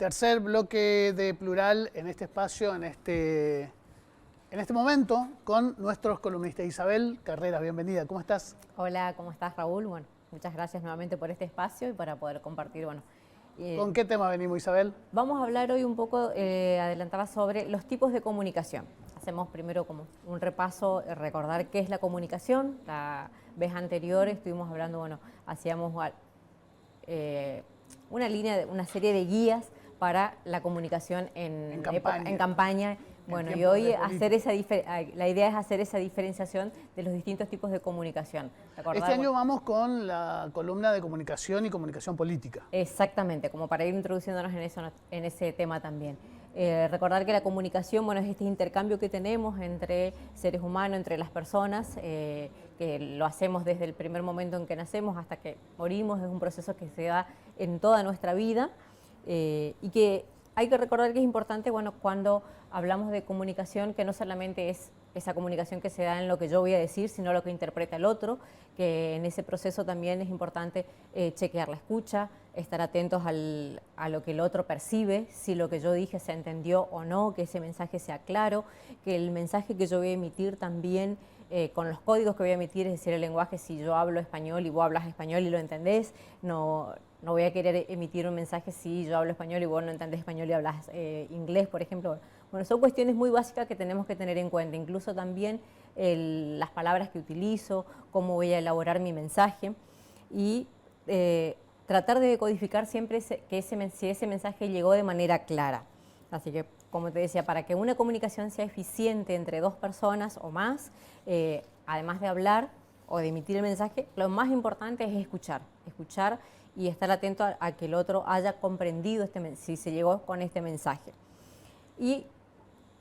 Tercer bloque de Plural en este espacio, en este momento, con nuestros columnistas. Isabel Carreras, bienvenida, ¿cómo estás? Hola, ¿cómo estás, Raúl? Bueno, muchas gracias nuevamente por este espacio y para poder compartir, ¿Con qué tema venimos, Isabel? Vamos a hablar hoy un poco, adelantaba, sobre los tipos de comunicación. Hacemos primero como un repaso, recordar qué es la comunicación. La vez anterior estuvimos hablando, hacíamos una serie de guías para la comunicación en campaña. Bueno, y hoy la idea es hacer esa diferenciación de los distintos tipos de comunicación. Este año vamos con la columna de comunicación y comunicación política. Exactamente, como para ir introduciéndonos en ese tema también. Recordar que la comunicación, es este intercambio que tenemos entre seres humanos, entre las personas, que lo hacemos desde el primer momento en que nacemos hasta que morimos. Es un proceso que se da en toda nuestra vida y que hay que recordar que es importante, cuando hablamos de comunicación, que no solamente es esa comunicación que se da en lo que yo voy a decir, sino lo que interpreta el otro, que en ese proceso también es importante chequear la escucha, estar atentos a lo que el otro percibe, si lo que yo dije se entendió o no, que ese mensaje sea claro, que el mensaje que yo voy a emitir también, con los códigos que voy a emitir, es decir, el lenguaje, si yo hablo español y vos hablas español y lo entendés, no voy a querer emitir un mensaje si yo hablo español y vos no entendés español y hablas inglés, por ejemplo. Bueno, son cuestiones muy básicas que tenemos que tener en cuenta, incluso también las palabras que utilizo, cómo voy a elaborar mi mensaje y tratar de decodificar siempre si ese mensaje llegó de manera clara. Así que, como te decía, para que una comunicación sea eficiente entre dos personas o más, además de hablar o de emitir el mensaje, lo más importante es escuchar y estar atento a que el otro haya comprendido si se llegó con este mensaje. Y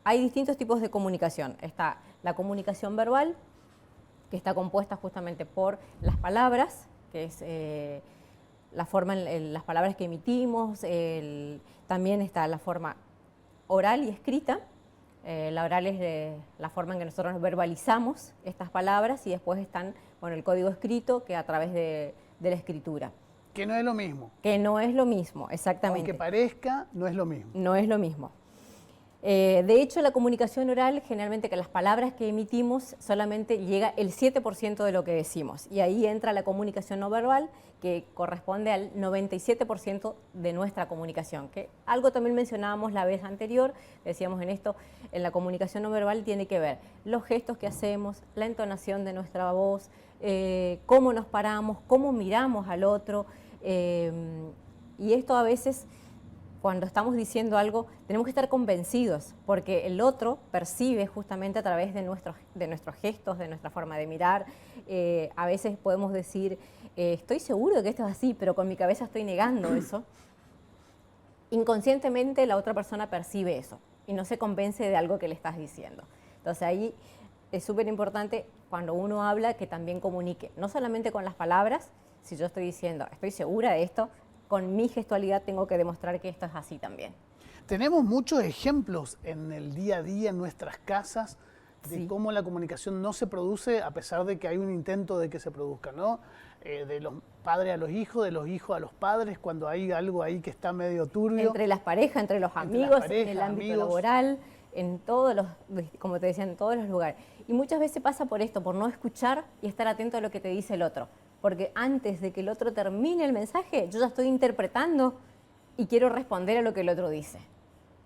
hay distintos tipos de comunicación. Está la comunicación verbal, que está compuesta justamente por las palabras, que es las palabras que emitimos. También está la forma oral y escrita. La oral es la forma en que nosotros verbalizamos estas palabras, y después están, el código escrito, que a través de la escritura. Que no es lo mismo. Que no es lo mismo, exactamente. Aunque parezca, no es lo mismo. No es lo mismo. De hecho, la comunicación oral, generalmente, que las palabras que emitimos solamente llega el 7% de lo que decimos. Y ahí entra la comunicación no verbal, que corresponde al 97% de nuestra comunicación. Que algo también mencionábamos la vez anterior, decíamos en la comunicación no verbal tiene que ver los gestos que hacemos, la entonación de nuestra voz, cómo nos paramos, cómo miramos al otro. Y esto a veces, cuando estamos diciendo algo, tenemos que estar convencidos, porque el otro percibe justamente a través de nuestros gestos, de nuestra forma de mirar. A veces podemos decir, estoy seguro de que esto es así, pero con mi cabeza estoy negando eso. Inconscientemente la otra persona percibe eso y no se convence de algo que le estás diciendo. Entonces ahí es súper importante, cuando uno habla, que también comunique, no solamente con las palabras. Si yo estoy diciendo, estoy segura de esto, con mi gestualidad tengo que demostrar que esto es así también. Tenemos muchos ejemplos en el día a día, en nuestras casas, de cómo la comunicación no se produce a pesar de que hay un intento de que se produzca, ¿no? De los padres a los hijos, de los hijos a los padres, cuando hay algo ahí que está medio turbio. Entre las parejas, entre los amigos, en el ámbito laboral, en todos los, como te decía, en todos los lugares. Y muchas veces pasa por esto, por no escuchar y estar atento a lo que te dice el otro. Porque antes de que el otro termine el mensaje, yo ya estoy interpretando y quiero responder a lo que el otro dice.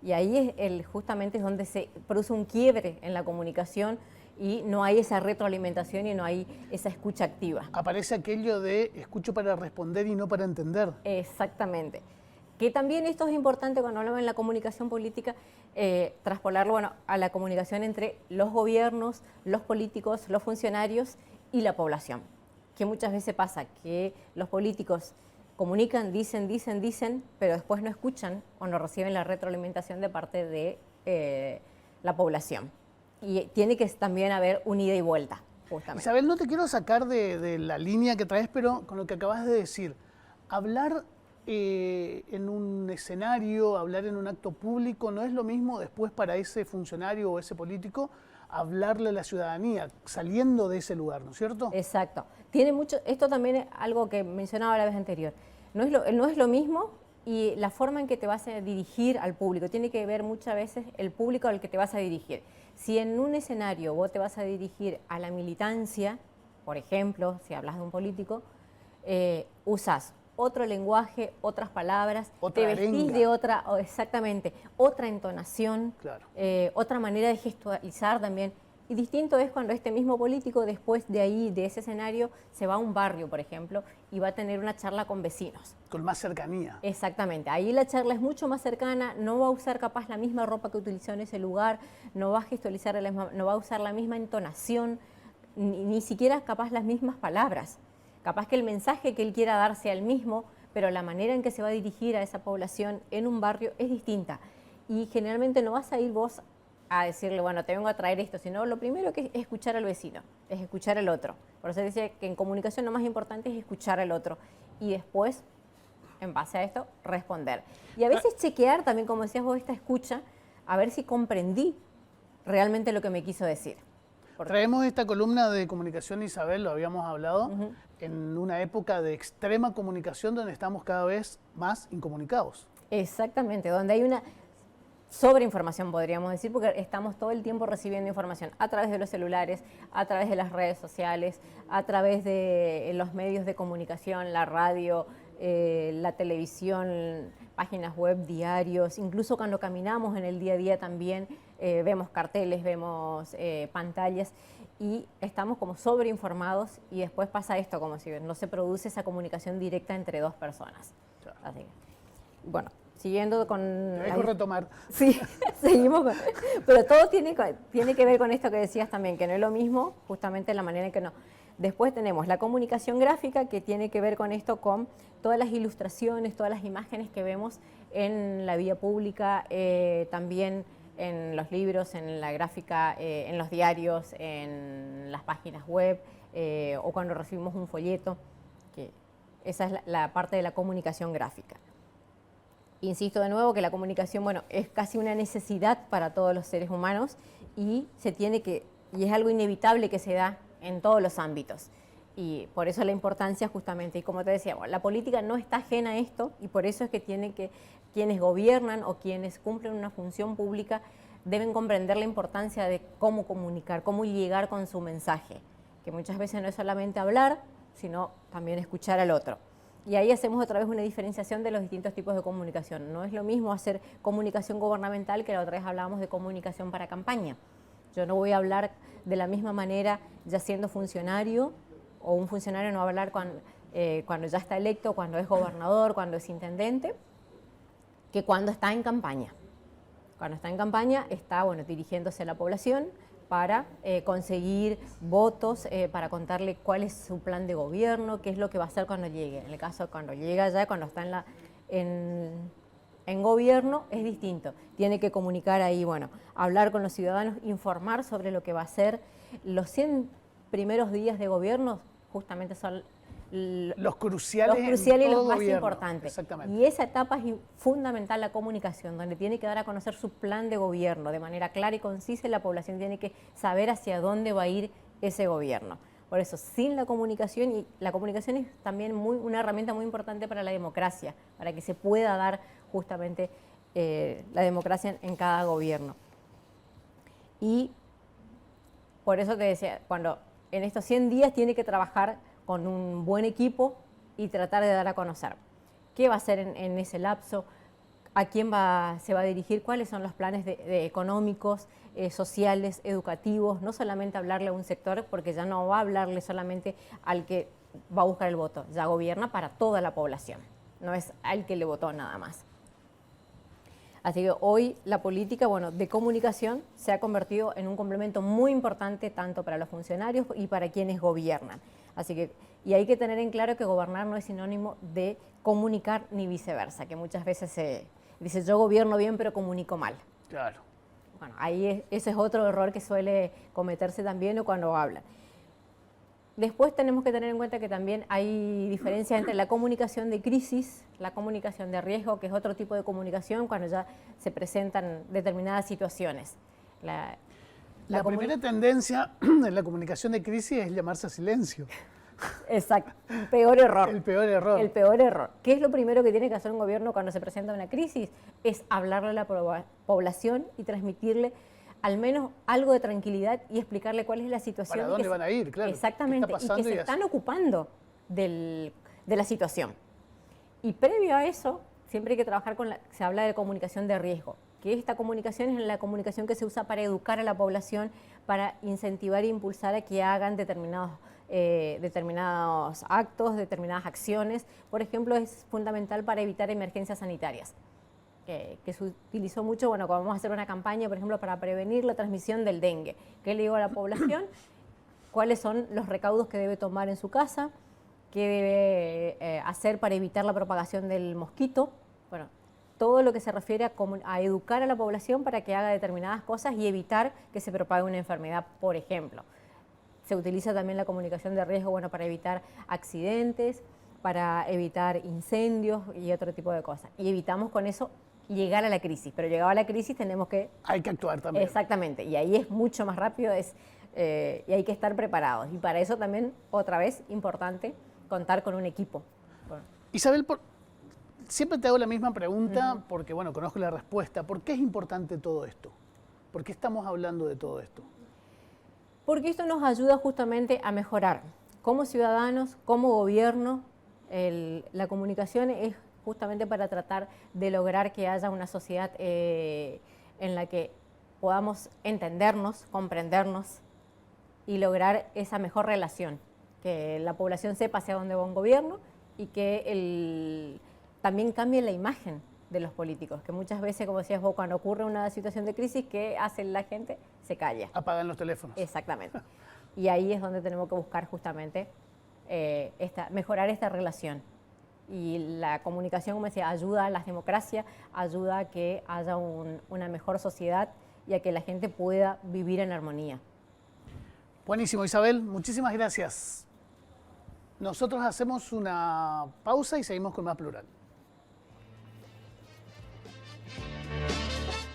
Y ahí justamente es donde se produce un quiebre en la comunicación y no hay esa retroalimentación y no hay esa escucha activa. Aparece aquello de escucho para responder y no para entender. Exactamente. Que también esto es importante cuando hablamos en la comunicación política, traspolarlo a la comunicación entre los gobiernos, los políticos, los funcionarios y la población. Que muchas veces pasa que los políticos comunican, dicen, pero después no escuchan o no reciben la retroalimentación de parte de la población. Y tiene que también haber un ida y vuelta, justamente. Isabel, no te quiero sacar de la línea que traes, pero con lo que acabas de decir, hablar en un escenario, hablar en un acto público, no es lo mismo después para ese funcionario o ese político hablarle a la ciudadanía, saliendo de ese lugar, ¿no es cierto? Exacto. Tiene mucho, esto también es algo que mencionaba la vez anterior. No es lo mismo y la forma en que te vas a dirigir al público. Tiene que ver muchas veces el público al que te vas a dirigir. Si en un escenario vos te vas a dirigir a la militancia, por ejemplo, si hablas de un político, usas otro lenguaje, otras palabras, otra te vestís arenga. de otra, exactamente, otra entonación, Claro. otra manera de gestualizar también. Y distinto es cuando este mismo político después de ahí, de ese escenario, se va a un barrio, por ejemplo, y va a tener una charla con vecinos. Con más cercanía. Exactamente, ahí la charla es mucho más cercana, no va a usar capaz la misma ropa que utilizó en ese lugar, no va a gestualizar, no va a usar la misma entonación, ni siquiera capaz las mismas palabras. Capaz que el mensaje que él quiera dar sea el mismo, pero la manera en que se va a dirigir a esa población en un barrio es distinta. Y generalmente no vas a ir vos a decirle, bueno, te vengo a traer esto, sino lo primero que es escuchar al vecino, es escuchar al otro. Por eso dice que en comunicación lo más importante es escuchar al otro y después, en base a esto, responder. Y a veces chequear también, como decías vos, esta escucha, a ver si comprendí realmente lo que me quiso decir. Traemos esta columna de comunicación, Isabel, lo habíamos hablado, en una época de extrema comunicación donde estamos cada vez más incomunicados. Exactamente, donde hay una sobreinformación, podríamos decir, porque estamos todo el tiempo recibiendo información a través de los celulares, a través de las redes sociales, a través de los medios de comunicación, la radio, la televisión, páginas web, diarios, incluso cuando caminamos en el día a día también vemos carteles, vemos pantallas y estamos como sobreinformados y después pasa esto, como si no se produce esa comunicación directa entre dos personas. Claro. Así que, bueno. Siguiendo con... Te dejo retomar. Sí, seguimos con... Pero todo tiene que ver con esto que decías también, que no es lo mismo, justamente la manera en que no. Después tenemos la comunicación gráfica, que tiene que ver con esto, con todas las ilustraciones, todas las imágenes que vemos en la vía pública, también en los libros, en la gráfica, en los diarios, en las páginas web, o cuando recibimos un folleto, que esa es la parte de la comunicación gráfica. Insisto de nuevo que la comunicación, bueno, es casi una necesidad para todos los seres humanos y y es algo inevitable que se da en todos los ámbitos. Y por eso la importancia justamente, y como te decía, bueno, la política no está ajena a esto y por eso es que quienes gobiernan o quienes cumplen una función pública deben comprender la importancia de cómo comunicar, cómo llegar con su mensaje, que muchas veces no es solamente hablar, sino también escuchar al otro. Y ahí hacemos otra vez una diferenciación de los distintos tipos de comunicación. No es lo mismo hacer comunicación gubernamental, que la otra vez hablábamos de comunicación para campaña. Yo no voy a hablar de la misma manera ya siendo funcionario, o un funcionario no va a hablar cuando ya está electo, cuando es gobernador, cuando es intendente, que cuando está en campaña. Cuando está en campaña está, bueno, dirigiéndose a la población para conseguir votos, para contarle cuál es su plan de gobierno, qué es lo que va a hacer cuando llegue. En el caso de cuando llega ya, cuando está en gobierno, es distinto. Tiene que comunicar ahí, bueno, hablar con los ciudadanos, informar sobre lo que va a hacer. Los 100 primeros días de gobierno justamente son los cruciales y los más importantes. Exactamente. Y esa etapa es fundamental, la comunicación, donde tiene que dar a conocer su plan de gobierno de manera clara y concisa, y la población tiene que saber hacia dónde va a ir ese gobierno. Por eso, sin la comunicación, y la comunicación es también una herramienta muy importante para la democracia, para que se pueda dar justamente la democracia en cada gobierno. Y por eso te decía, cuando en estos 100 días tiene que trabajar con un buen equipo y tratar de dar a conocer qué va a hacer en ese lapso, a quién se va a dirigir, cuáles son los planes de económicos, sociales, educativos, no solamente hablarle a un sector, porque ya no va a hablarle solamente al que va a buscar el voto, ya gobierna para toda la población, no es al que le votó nada más. Así que hoy la política, bueno, de comunicación se ha convertido en un complemento muy importante tanto para los funcionarios y para quienes gobiernan. Así que, y hay que tener en claro que gobernar no es sinónimo de comunicar ni viceversa, que muchas veces se dice yo gobierno bien pero comunico mal. Claro. Bueno, ahí ese es otro error que suele cometerse también o cuando hablan. Después tenemos que tener en cuenta que también hay diferencias entre la comunicación de crisis, la comunicación de riesgo, que es otro tipo de comunicación cuando ya se presentan determinadas situaciones. La primera tendencia en la comunicación de crisis es llamarse a silencio. Exacto, peor error. El peor error. El peor error. ¿Qué es lo primero que tiene que hacer un gobierno cuando se presenta una crisis? Es hablarle a la población y transmitirle al menos algo de tranquilidad y explicarle cuál es la situación. ¿Para dónde van a ir? Claro. Exactamente, y que se están ocupando de la situación. Y previo a eso, siempre hay que trabajar se habla de comunicación de riesgo, que esta comunicación es la comunicación que se usa para educar a la población, para incentivar e impulsar a que hagan determinados actos, determinadas acciones. Por ejemplo, es fundamental para evitar emergencias sanitarias, que se utilizó mucho, bueno, cuando vamos a hacer una campaña, por ejemplo, para prevenir la transmisión del dengue. ¿Qué le digo a la población? ¿Cuáles son los recaudos que debe tomar en su casa? ¿Qué debe hacer para evitar la propagación del mosquito? Bueno, todo lo que se refiere a educar a la población para que haga determinadas cosas y evitar que se propague una enfermedad, por ejemplo. Se utiliza también la comunicación de riesgo, bueno, para evitar accidentes, para evitar incendios y otro tipo de cosas. Y evitamos con eso llegar a la crisis, pero llegado a la crisis tenemos que... Hay que actuar también. Exactamente, y ahí es mucho más rápido y hay que estar preparados. Y para eso también, otra vez, importante, contar con un equipo. Bueno. Isabel, siempre te hago la misma pregunta porque, bueno, conozco la respuesta. ¿Por qué es importante todo esto? ¿Por qué estamos hablando de todo esto? Porque esto nos ayuda justamente a mejorar como ciudadanos, como gobierno. La comunicación es justamente para tratar de lograr que haya una sociedad en la que podamos entendernos, comprendernos y lograr esa mejor relación, que la población sepa hacia dónde va un gobierno y que también cambie la imagen de los políticos, que muchas veces, como decías vos, cuando ocurre una situación de crisis, ¿qué hace la gente? Se calla. Apagan los teléfonos. Exactamente. Y ahí es donde tenemos que buscar justamente mejorar esta relación. Y la comunicación, como decía, ayuda a la democracia, ayuda a que haya una mejor sociedad y a que la gente pueda vivir en armonía. Buenísimo, Isabel, muchísimas gracias. Nosotros hacemos una pausa y seguimos con más Plural.